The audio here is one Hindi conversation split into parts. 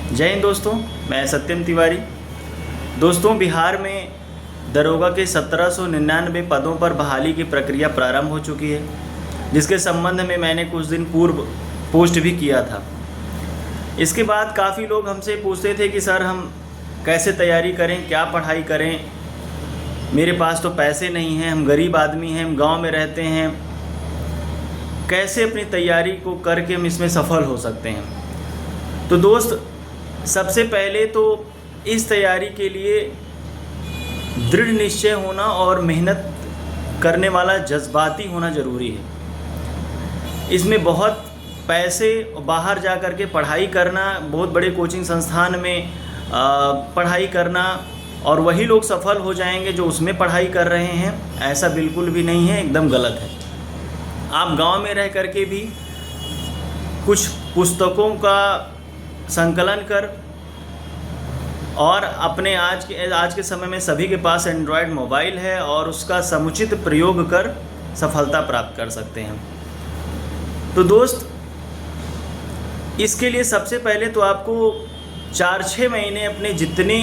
जय हिंद दोस्तों, मैं सत्यम तिवारी। दोस्तों, बिहार में दरोगा के 1799 पदों पर बहाली की प्रक्रिया प्रारंभ हो चुकी है, जिसके संबंध में मैंने कुछ दिन पूर्व पोस्ट भी किया था। इसके बाद काफ़ी लोग हमसे पूछते थे कि सर हम कैसे तैयारी करें, क्या पढ़ाई करें, मेरे पास तो पैसे नहीं हैं, हम गरीब आदमी हैं, हम गांव में रहते हैं, कैसे अपनी तैयारी को करके हम इसमें सफल हो सकते हैं। तो दोस्त, सबसे पहले तो इस तैयारी के लिए दृढ़ निश्चय होना और मेहनत करने वाला जज्बाती होना ज़रूरी है। इसमें बहुत पैसे बाहर जा कर के पढ़ाई करना, बहुत बड़े कोचिंग संस्थान में पढ़ाई करना और वही लोग सफल हो जाएंगे जो उसमें पढ़ाई कर रहे हैं, ऐसा बिल्कुल भी नहीं है, एकदम गलत है। आप गांव में रह कर के भी कुछ पुस्तकों का संकलन कर और अपने आज के समय में सभी के पास एंड्रॉयड मोबाइल है और उसका समुचित प्रयोग कर सफलता प्राप्त कर सकते हैं। तो दोस्त, इसके लिए सबसे पहले तो आपको 4-6 महीने अपने जितने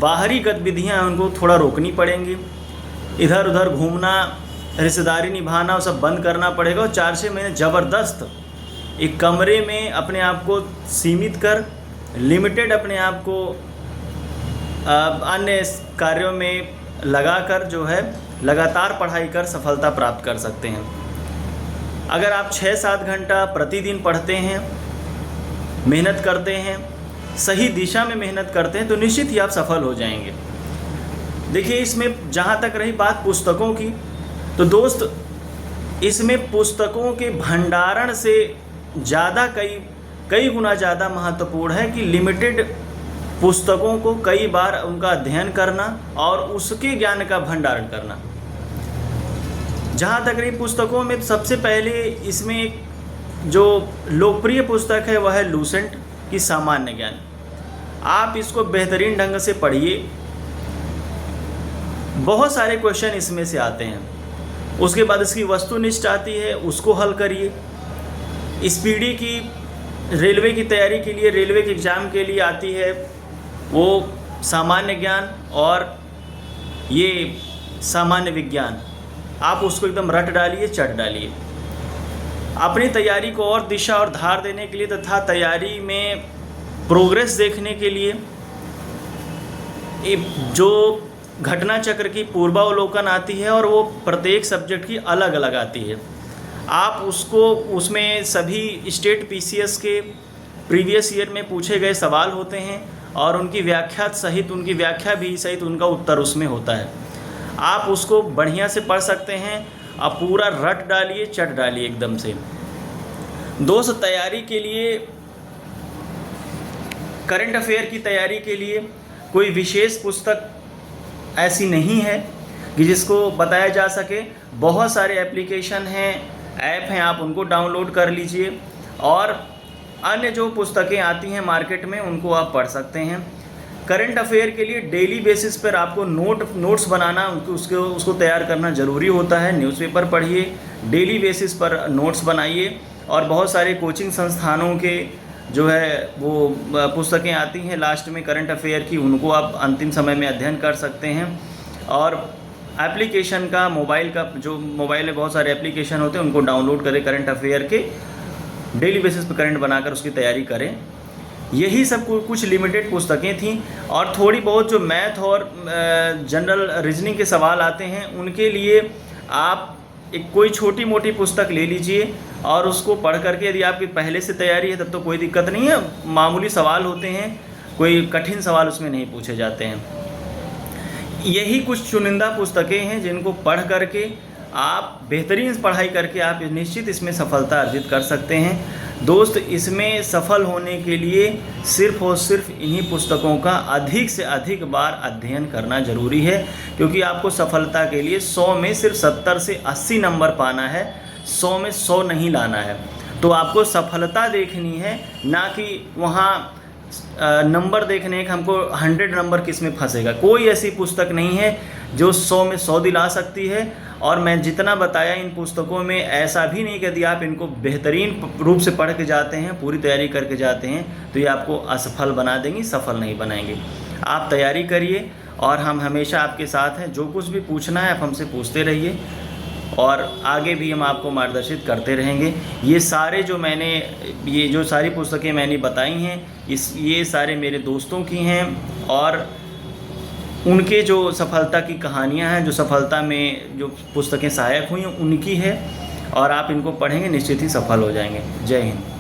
बाहरी गतिविधियां हैं उनको थोड़ा रोकनी पड़ेंगी। इधर उधर घूमना, रिश्तेदारी निभाना, वो सब बंद करना पड़ेगा और 4-6 महीने ज़बरदस्त एक कमरे में अपने आप को सीमित कर, लिमिटेड अपने आप को अन्य कार्यों में लगाकर जो है लगातार पढ़ाई कर सफलता प्राप्त कर सकते हैं। अगर आप 6-7 घंटा प्रतिदिन पढ़ते हैं, मेहनत करते हैं, सही दिशा में मेहनत करते हैं, तो निश्चित ही आप सफल हो जाएंगे। देखिए, इसमें जहाँ तक रही बात पुस्तकों की, तो दोस्त, इसमें पुस्तकों के भंडारण से ज़्यादा कई गुना ज़्यादा महत्वपूर्ण है कि लिमिटेड पुस्तकों को कई बार उनका अध्ययन करना और उसके ज्ञान का भंडारण करना। जहाँ तक रही पुस्तकों में, सबसे पहले इसमें जो लोकप्रिय पुस्तक है वह है लूसेंट की सामान्य ज्ञान। आप इसको बेहतरीन ढंग से पढ़िए, बहुत सारे क्वेश्चन इसमें से आते हैं। उसके बाद इसकी वस्तुनिष्ठ आती है, उसको हल करिए। स्पीडी की रेलवे की तैयारी के लिए, रेलवे के एग्ज़ाम के लिए आती है वो सामान्य ज्ञान और ये सामान्य विज्ञान। आप उसको एकदम रट डालिए, चट डालिए। अपनी तैयारी को और दिशा और धार देने के लिए तथा तैयारी में प्रोग्रेस देखने के लिए जो घटना चक्र की पूर्वावलोकन आती है और वो प्रत्येक सब्जेक्ट की अलग अलग आती है। आप उसमें सभी स्टेट पीसीएस के प्रीवियस ईयर में पूछे गए सवाल होते हैं और उनकी व्याख्या सहित उनका उत्तर उसमें होता है। आप उसको बढ़िया से पढ़ सकते हैं। आप पूरा रट डालिए, चट डालिए एकदम से। दोस्त, तैयारी के लिए, करंट अफेयर की तैयारी के लिए कोई विशेष पुस्तक ऐसी नहीं है कि जिसको बताया जा सके। बहुत सारे एप्लीकेशन हैं, ऐप हैं, आप उनको डाउनलोड कर लीजिए और अन्य जो पुस्तकें आती हैं मार्केट में उनको आप पढ़ सकते हैं। करंट अफेयर के लिए डेली बेसिस पर आपको नोट्स बनाना, उसको तैयार करना ज़रूरी होता है। न्यूज़पेपर पढ़िए, डेली बेसिस पर नोट्स बनाइए और बहुत सारे कोचिंग संस्थानों के जो है वो पुस्तकें आती हैं लास्ट में करंट अफेयर की, उनको आप अंतिम समय में अध्ययन कर सकते हैं। और एप्लीकेशन का, मोबाइल में बहुत सारे एप्लीकेशन होते हैं, उनको डाउनलोड करें, करंट अफेयर के डेली बेसिस पर करंट बनाकर उसकी तैयारी करें। यही सब कुछ लिमिटेड पुस्तकें थीं और थोड़ी बहुत जो मैथ और जनरल रीजनिंग के सवाल आते हैं उनके लिए आप एक कोई छोटी मोटी पुस्तक ले लीजिए और उसको पढ़ करके, यदि आपकी पहले से तैयारी है तब तो कोई दिक्कत नहीं है, मामूली सवाल होते हैं, कोई कठिन सवाल उसमें नहीं पूछे जाते हैं। यही कुछ चुनिंदा पुस्तकें हैं जिनको पढ़ करके आप बेहतरीन पढ़ाई करके आप निश्चित इसमें सफलता अर्जित कर सकते हैं। दोस्त, इसमें सफल होने के लिए सिर्फ़ और सिर्फ इन्हीं पुस्तकों का अधिक से अधिक बार अध्ययन करना ज़रूरी है, क्योंकि आपको सफलता के लिए 100 में सिर्फ 70 से 80 नंबर पाना है, 100 में 100 नहीं लाना है। तो आपको सफलता देखनी है, ना कि वहाँ नंबर देखने का हमको 100 नंबर किस में फंसेगा। कोई ऐसी पुस्तक नहीं है जो 100 में 100 दिला सकती है। और मैं जितना बताया इन पुस्तकों में ऐसा भी नहीं कि यदि आप इनको बेहतरीन रूप से पढ़ के जाते हैं, पूरी तैयारी करके जाते हैं, तो ये आपको असफल बना देंगी, सफल नहीं बनाएंगे। आप तैयारी करिए और हम हमेशा आपके साथ हैं। जो कुछ भी पूछना है आप हमसे पूछते रहिए और आगे भी हम आपको मार्गदर्शित करते रहेंगे। ये जो सारी पुस्तकें मैंने बताई हैं ये सारे मेरे दोस्तों की हैं और उनके जो सफलता की कहानियाँ हैं, जो सफलता में जो पुस्तकें सहायक हुई हैं उनकी है, और आप इनको पढ़ेंगे निश्चित ही सफल हो जाएंगे। जय हिंद।